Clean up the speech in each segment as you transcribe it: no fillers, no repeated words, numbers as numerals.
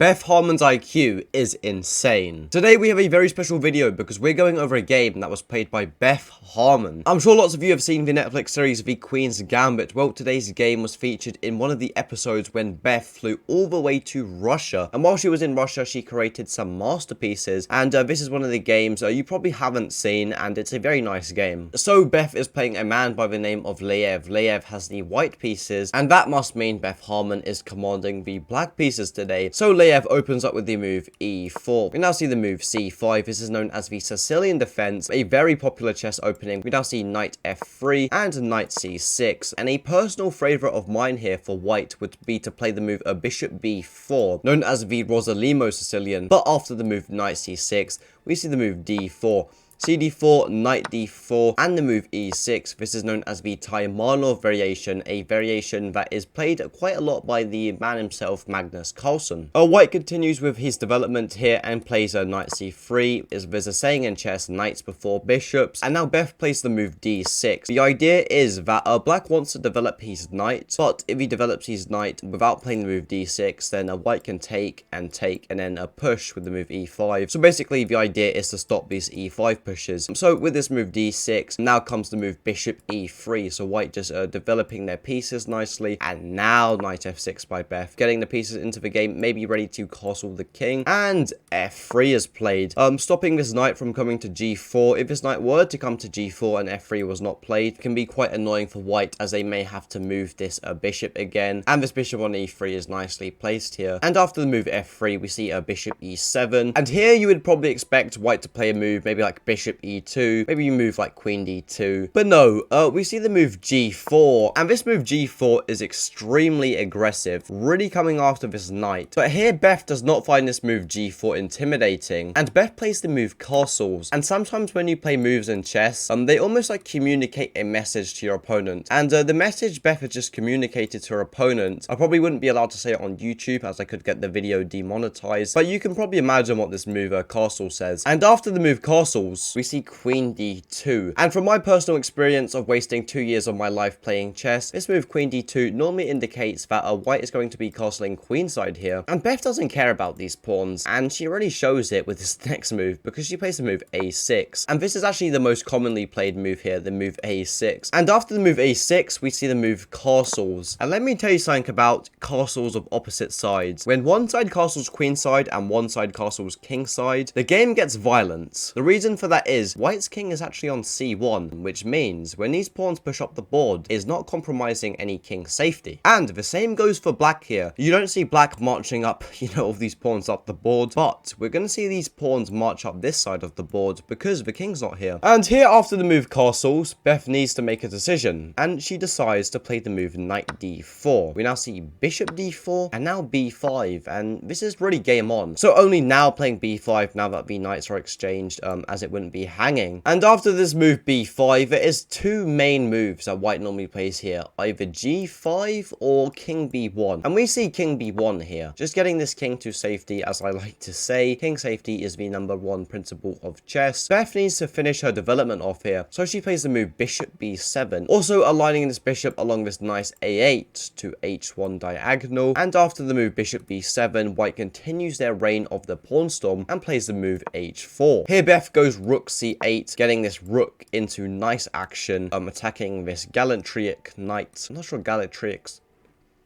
Beth Harmon's IQ is insane. Today we have a very special video because we're going over a game that was played by Beth Harmon. I'm sure lots of you have seen the Netflix series The Queen's Gambit. Well, today's game was featured in one of the episodes when Beth flew all the way to Russia. And while she was in Russia, she created some masterpieces. And this is one of the games you probably haven't seen, and it's a very nice game. So Beth is playing a man by the name of Lev. Lev has the white pieces, and that must mean Beth Harmon is commanding the black pieces today. So Lev opens up with the move e4. We now see the move c5. This is known as the Sicilian defense, a very popular chess opening. We now see knight f3 and knight c6. And a personal favorite of mine here for white would be to play the move a bishop b4, known as the Rosalimo Sicilian. But after the move knight c6, we see the move d4. cd4, knight d4, and the move e6. This is known as the Taimanov variation, a variation that is played quite a lot by the man himself, Magnus Carlsen. White continues with his development here and plays a knight c3. There's a saying in chess, knights before bishops, and now Beth plays the move d6. The idea is that black wants to develop his knight, but if he develops his knight without playing the move d6, then white can take, and then push with the move e5. So basically the idea is to stop these e5 pushes. So with this move d6, now comes the move bishop e3. So white just developing their pieces nicely, and now knight f6 by Beth, getting the pieces into the game, maybe ready to castle the king, and f3 is played, stopping this knight from coming to g4. If this knight were to come to g4 and f3 was not played, it can be quite annoying for white, as they may have to move this bishop again, and this bishop on e3 is nicely placed here. And after the move f3, we see a bishop e7, and here you would probably expect white to play a move maybe like bishop e2, maybe you move like queen d2, but no, we see the move g4, and this move g4 is extremely aggressive, really coming after this knight. But here Beth does not find this move g4 intimidating, and Beth plays the move castles. And sometimes when you play moves in chess, they almost like communicate a message to your opponent, and the message Beth has just communicated to her opponent, I probably wouldn't be allowed to say it on YouTube as I could get the video demonetized, but you can probably imagine what this move castle says. And after the move castles, we see queen d2, and from my personal experience of wasting 2 years of my life playing chess, this move queen d2 normally indicates that white is going to be castling queenside here, and Beth doesn't care about these pawns, and she already shows it with this next move because she plays the move a6, and this is actually the most commonly played move here, the move a6. And after the move a6, we see the move castles, and let me tell you something about castles of opposite sides. When one side castles queenside and one side castles kingside, the game gets violent. The reason for that is white's king is actually on c1, which means when these pawns push up the board, is not compromising any king safety. And the same goes for black here. You don't see black marching up, all these pawns up the board, but we're going to see these pawns march up this side of the board because the king's not here. And here after the move castles, Beth needs to make a decision, and she decides to play the move knight d4. We now see bishop d4 and now b5, and this is really game on. So only now playing b5 now that the knights are exchanged, as it wouldn't be hanging. And after this move b5, there is two main moves that white normally plays here, either g5 or king b1, and we see king b1 here, just getting this king to safety. As I like to say, king safety is the #1 principle of chess. Beth needs to finish her development off here, so she plays the move bishop b7, also aligning this bishop along this nice a8 to h1 diagonal. And after the move bishop b7, white continues their reign of the pawn storm and plays the move h4. Here Beth goes rook c8, getting this rook into nice action, attacking this Gallantryek knight. I'm not sure Gallantryek's.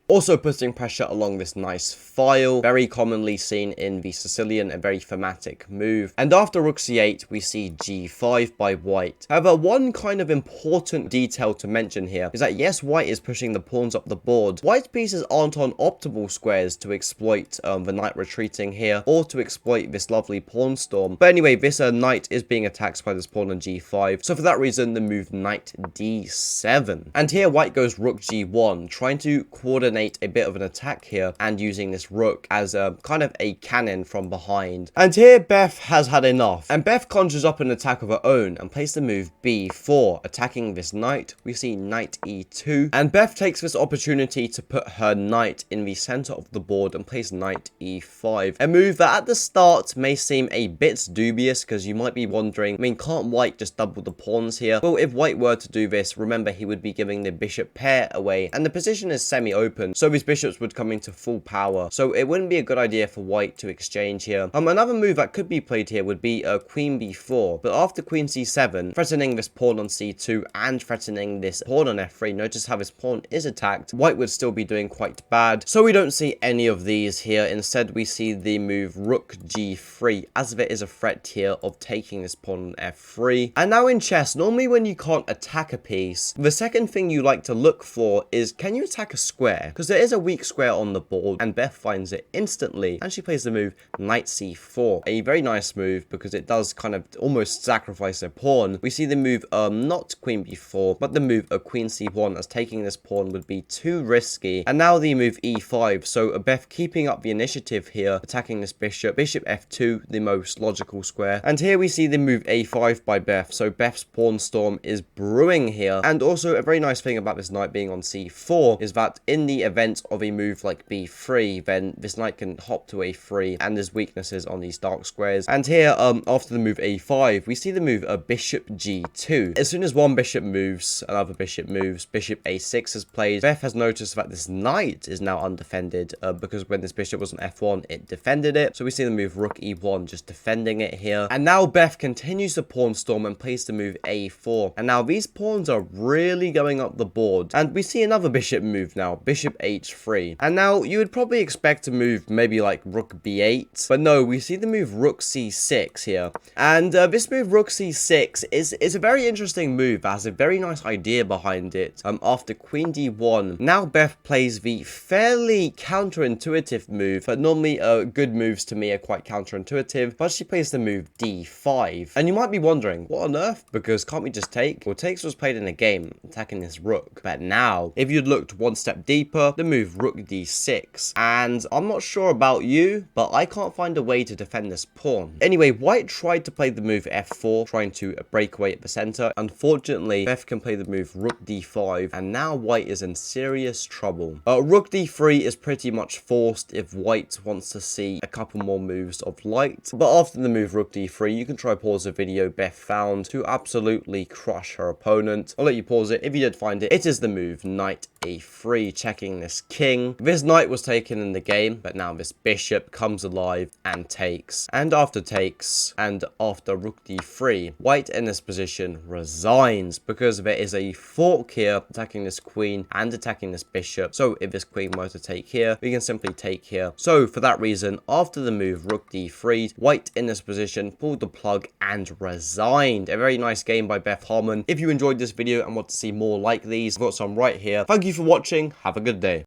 Also putting pressure along this nice file, very commonly seen in the Sicilian, a very thematic move. And after rook c8, we see g5 by white. However, one kind of important detail to mention here is that yes, white is pushing the pawns up the board. White's pieces aren't on optimal squares to exploit the knight retreating here, or to exploit this lovely pawn storm. But anyway, this knight is being attacked by this pawn on g5, so for that reason, the move knight d7. And here white goes rook g1, trying to coordinate a bit of an attack here and using this rook as a kind of a cannon from behind. And here Beth has had enough, and Beth conjures up an attack of her own and plays the move b4, attacking this knight. We see knight e2, and Beth takes this opportunity to put her knight in the center of the board and plays knight e5, a move that at the start may seem a bit dubious because you might be wondering, can't white just double the pawns here? Well, if white were to do this, remember he would be giving the bishop pair away, and the position is semi-open broken, so his bishops would come into full power. So it wouldn't be a good idea for white to exchange here. Another move that could be played here would be queen b4, but after queen c7, threatening this pawn on c2 and threatening this pawn on f3, notice how this pawn is attacked, white would still be doing quite bad. So we don't see any of these here. Instead, we see the move rook g3, as if it is a threat here of taking this pawn on f3. And now in chess, normally when you can't attack a piece, the second thing you like to look for is, can you attack a square? Because there is a weak square on the board, and Beth finds it instantly, and she plays the move knight c4. A very nice move, because it does kind of almost sacrifice a pawn. We see the move not queen b4, but the move queen c1, as taking this pawn would be too risky. And now the move e5, so Beth keeping up the initiative here, attacking this bishop. Bishop f2, the most logical square. And here we see the move a5 by Beth, so Beth's pawn storm is brewing here. And also a very nice thing about this knight being on c4 is that in the event of a move like b3, then this knight can hop to a3, and there's weaknesses on these dark squares. And here, after the move a5, we see the move bishop g2. As soon as one bishop moves, another bishop moves. Bishop a6 is played. Beth has noticed that this knight is now undefended, because when this bishop was on f1, it defended it. So we see the move rook e1, just defending it here. And now Beth continues the pawn storm and plays the move a4. And now these pawns are really going up the board. And we see another bishop move now, bishop h3. And now you would probably expect to move maybe like rook b8, but no, we see the move rook c6 here. And this move rook c6 is a very interesting move that has a very nice idea behind it. After queen d1, now Beth plays the fairly counterintuitive move, but normally good moves to me are quite counterintuitive, but she plays the move d5. And you might be wondering, what on earth? Because can't we just take? Well, takes was played in a game, attacking this rook. But now, if you'd looked one step deeper, the move rook d6. And I'm not sure about you, but I can't find a way to defend this pawn. Anyway, white tried to play the move f4, trying to break away at the center. Unfortunately, Beth can play the move rook d5, and now white is in serious trouble. Rook d3 is pretty much forced if white wants to see a couple more moves of light. But after the move rook d3, you can try pause the video Beth found to absolutely crush her opponent. I'll let you pause it. If you did find it, it is the move knight a3, checking this king. This knight was taken in the game, but now this bishop comes alive and takes. And after takes, and after rook d3, white in this position resigns, because there is a fork here attacking this queen and attacking this bishop. So if this queen were to take here, we can simply take here. So for that reason, after the move rook d3, white in this position pulled the plug and resigned. A very nice game by Beth Harmon. If you enjoyed this video and want to see more like these, I've got some right here. Thank you for watching. Have a good day.